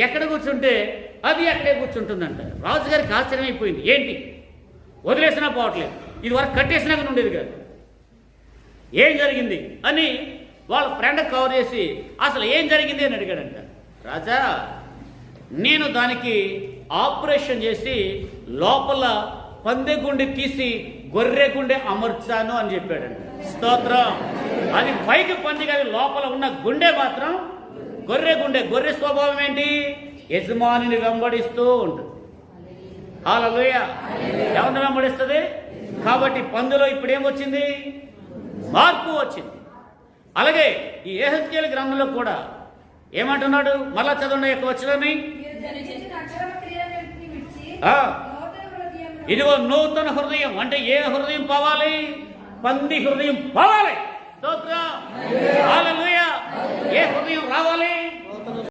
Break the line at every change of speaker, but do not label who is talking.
ఎక్కడ కూర్చుంటే అది అక్కడే కూర్చుంటుందంట. రాజుగారికి ఆశ్చర్యమైపోయింది. ఏంటి వదిలేసినా పోవట్లేదు, ఇది వరకు కట్టేసినా కానీ ఉండేది కాదు, ఏం జరిగింది అని వాళ్ళ ఫ్రెండ్ కవర్ చేసి అసలు ఏం జరిగింది అని అడిగాడంట. రాజా, నేను దానికి ఆపరేషన్ చేసి లోపల పందె గుండె తీసి గొర్రె గుండె అమర్చాను అని చెప్పాడంట. స్తోత్రం. అది పైకి పంది కాదు, లోపల ఉన్న గుండె మాత్రం గొర్రె గుండె. గొర్రె స్వభావం ఏంటి? యజమానిని వెంబడిస్తూ ఉంటుంది. హల్లెలూయా. ఎవరిని వెంబడిస్తుంది? కాబట్టి పందులో ఇప్పుడు ఏమొచ్చింది? మార్పు వచ్చింది. అలాగే ఈ యెహెజ్కేలు గ్రంథంలో కూడా ఏమంటున్నాడు? మళ్ళా చదవండి యొక్క వచనాన్ని. ఇదిగో నూతన హృదయం. అంటే ఏ హృదయం పోవాలి? పంది హృదయం పోవాలి. స్తోత్రం. హల్లెలూయా. ఏ హృదయం రావాలి?